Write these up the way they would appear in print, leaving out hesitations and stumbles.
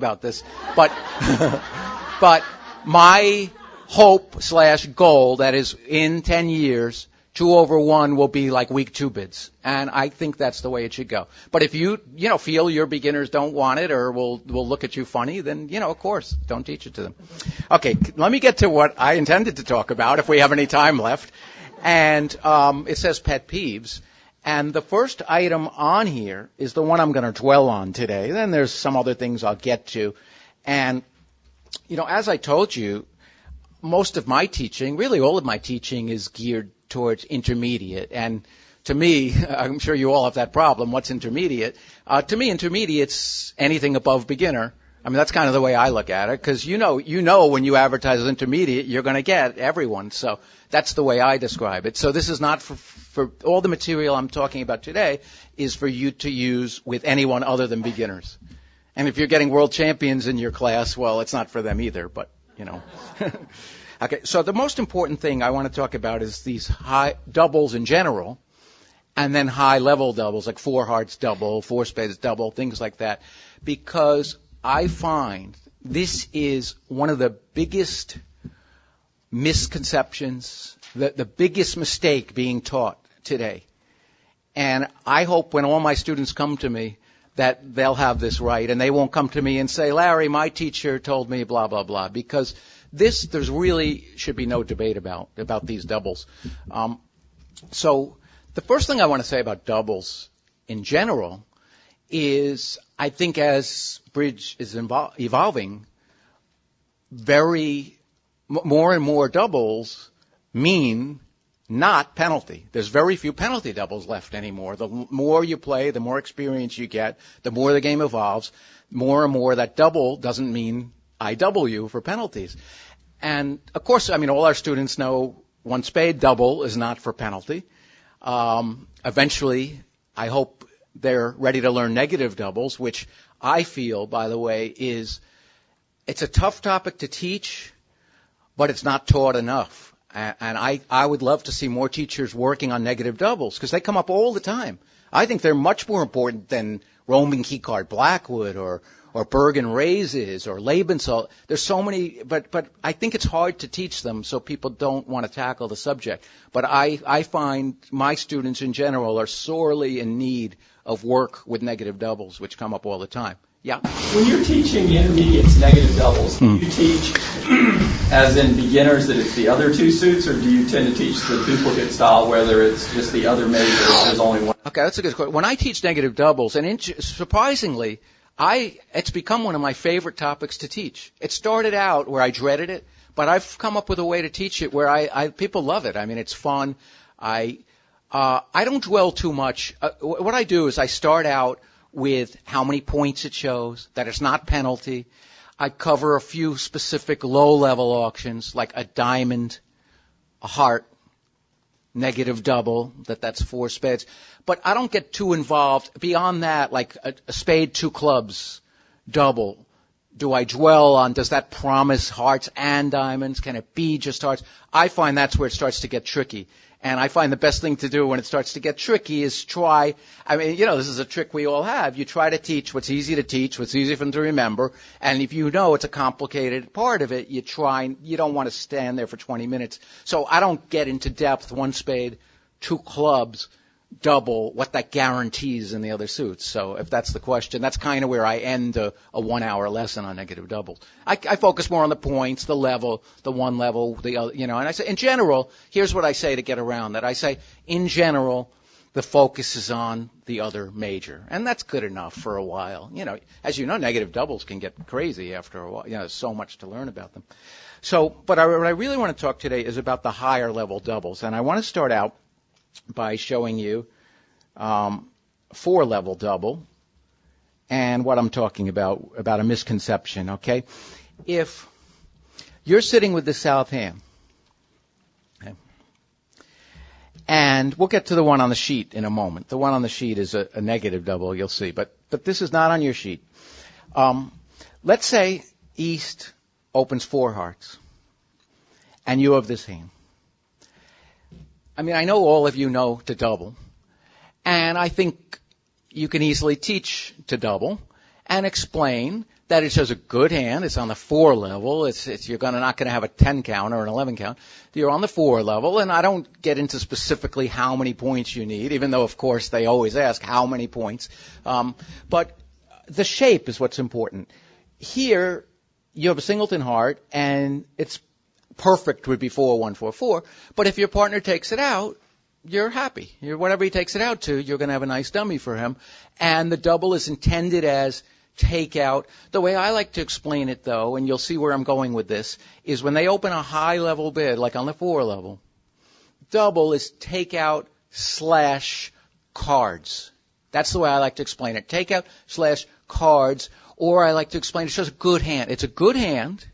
about this, but but my hope/goal that is in 10 years, 2/1 will be like week 2 bids, and I think that's the way it should go. But if you feel your beginners don't want it or will look at you funny, then of course don't teach it to them. Okay, let me get to what I intended to talk about if we have any time left, and it says pet peeves. And the first item on here is the one I'm going to dwell on today. Then there's some other things I'll get to. And, as I told you, most of my teaching, really all of my teaching, is geared towards intermediate. And to me, I'm sure you all have that problem. What's intermediate? To me, intermediate's anything above beginner. I mean, that's kind of the way I look at it, because you know when you advertise as intermediate, you're going to get everyone. So that's the way I describe it. So this is not for all the material I'm talking about today is for you to use with anyone other than beginners. And if you're getting world champions in your class, well, it's not for them either, but, Okay, so the most important thing I want to talk about is these high doubles in general, and then high-level doubles, like 4 hearts double, 4 spades double, things like that, because I find this is one of the biggest misconceptions, the biggest mistake being taught today. And I hope when all my students come to me that they'll have this right, and they won't come to me and say, Larry, my teacher told me blah, blah, blah, because there's really should be no debate about these doubles. So the first thing I want to say about doubles in general is I think as bridge is evolving, more and more doubles mean not penalty. There's very few penalty doubles left anymore. The more you play, the more experience you get, the more the game evolves, more and more that double doesn't mean I double you for penalties. And, of course, all our students know 1 spade double is not for penalty. Eventually, I hope they're ready to learn negative doubles, which I feel, by the way, it's a tough topic to teach, but it's not taught enough. And I would love to see more teachers working on negative doubles because they come up all the time. I think they're much more important than Roman key card Blackwood or Bergen raises or Lebensal. There's so many, but I think it's hard to teach them, so people don't want to tackle the subject. But I find my students in general are sorely in need of work with negative doubles, which come up all the time. Yeah. When you're teaching intermediates negative doubles, do you teach as in beginners that it's the other 2 suits, or do you tend to teach the duplicate style, whether it's just the other major, there's only one? Okay, that's a good question. When I teach negative doubles, and surprisingly, it's become one of my favorite topics to teach. It started out where I dreaded it, but I've come up with a way to teach it where people love it. I mean, it's fun. I don't dwell too much. What I do is I start out with how many points it shows, that it's not penalty. I cover a few specific low-level auctions, like a diamond, a heart, negative double, that's 4 spades. But I don't get too involved. Beyond that, like a spade, 2 clubs, double. Do I dwell on, does that promise hearts and diamonds? Can it be just hearts? I find that's where it starts to get tricky. And I find the best thing to do when it starts to get tricky is try, this is a trick we all have. You try to teach what's easy to teach, what's easy for them to remember. And if you know it's a complicated part of it, you don't want to stand there for 20 minutes. So I don't get into depth, 1 spade, 2 clubs, double, what that guarantees in the other suits. So if that's the question, that's kind of where I end a 1-hour lesson on negative doubles. I focus more on the points, the level, the 1 level, the other, and I say, in general, here's what I say to get around that. I say, in general, the focus is on the other major. And that's good enough for a while. As you know, negative doubles can get crazy after a while. There's so much to learn about them. So, but what I really want to talk today is about the higher level doubles. And I want to start out by showing you 4-level double and what I'm talking about a misconception, okay? If you're sitting with the south hand, okay, and we'll get to the one on the sheet in a moment. The one on the sheet is a negative double, you'll see, but this is not on your sheet. Let's say East opens 4 hearts, and you have this hand. I know all of you know to double, and I think you can easily teach to double and explain that it shows a good hand. It's on the 4 level. You're not going to have a 10 count or an 11 count. You're on the 4 level, and I don't get into specifically how many points you need, even though, of course, they always ask how many points. But the shape is what's important. Here, you have a singleton heart, and it's perfect would be 4-1-4-4. But if your partner takes it out, you're happy. Whatever he takes it out to, you're going to have a nice dummy for him. And the double is intended as take out. The way I like to explain it, though, and you'll see where I'm going with this, is when they open a high-level bid, like on the 4 level, double is take out / cards. That's the way I like to explain it. Take out / cards, or I like to explain it shows a good hand. It's a good hand,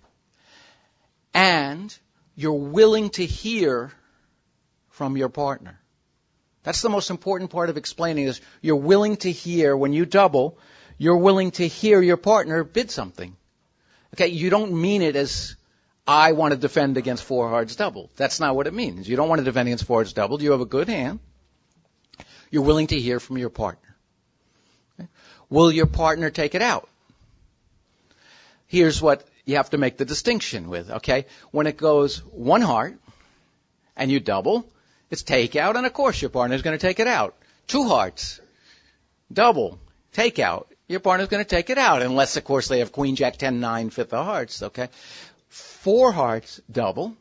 and you're willing to hear from your partner. That's the most important part of explaining this. You're willing to hear when you double. You're willing to hear your partner bid something. Okay, you don't mean it as, I want to defend against 4 hearts doubled. That's not what it means. You don't want to defend against 4 hearts doubled. You have a good hand. You're willing to hear from your partner. Okay? Will your partner take it out? Here's what you have to make the distinction with, okay? When it goes 1 heart and you double, it's take out, and of course your partner's going to take it out. 2 hearts, double, take out. Your partner's going to take it out, unless, of course, they have queen, jack, 10, 9, 5 of hearts, okay? 4 hearts, double.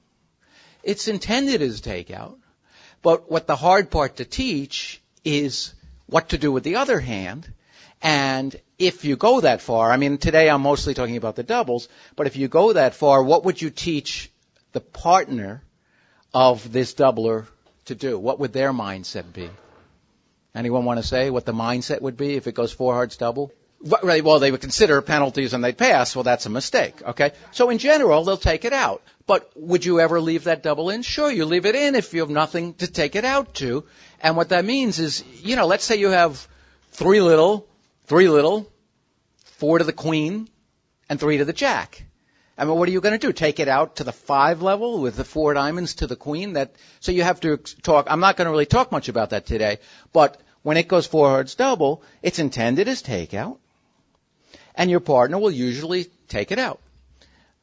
It's intended as takeout, but what the hard part to teach is what to do with the other hand, and if you go that far, I mean, today I'm mostly talking about the doubles, but if you go that far, what would you teach the partner of this doubler to do? What would their mindset be? Anyone want to say what the mindset would be if it goes 4 hearts double? Well, they would consider penalties and they'd pass. Well, that's a mistake, okay? So in general, they'll take it out. But would you ever leave that double in? Sure, you leave it in if you have nothing to take it out to. And what that means is, let's say you have 3 little, 4 to the queen, and 3 to the jack. I mean, what are you going to do? Take it out to the 5 level with the 4 diamonds to the queen? So you have to talk. I'm not going to really talk much about that today. But when it goes 4 hearts double, it's intended as takeout. And your partner will usually take it out.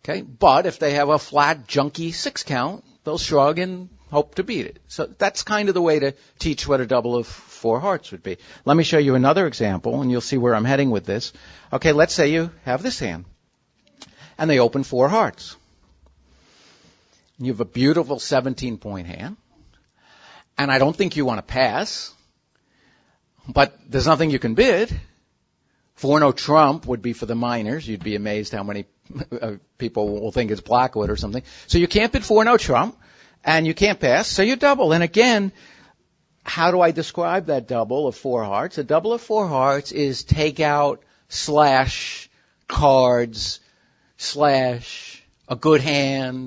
Okay? But if they have a flat, junky 6 count, they'll shrug and hope to beat it. So that's kind of the way to teach what a double of 4 hearts would be. Let me show you another example, and you'll see where I'm heading with this. Okay, let's say you have this hand, and they open 4 hearts. You have a beautiful 17-point hand, and I don't think you want to pass, but there's nothing you can bid. 4-no trump would be for the minors. You'd be amazed how many people will think it's Blackwood or something. So you can't bid 4-no trump, and you can't pass, so you double. And again, how do I describe that double of 4 hearts? A double of 4 hearts is take out / cards / a good hand,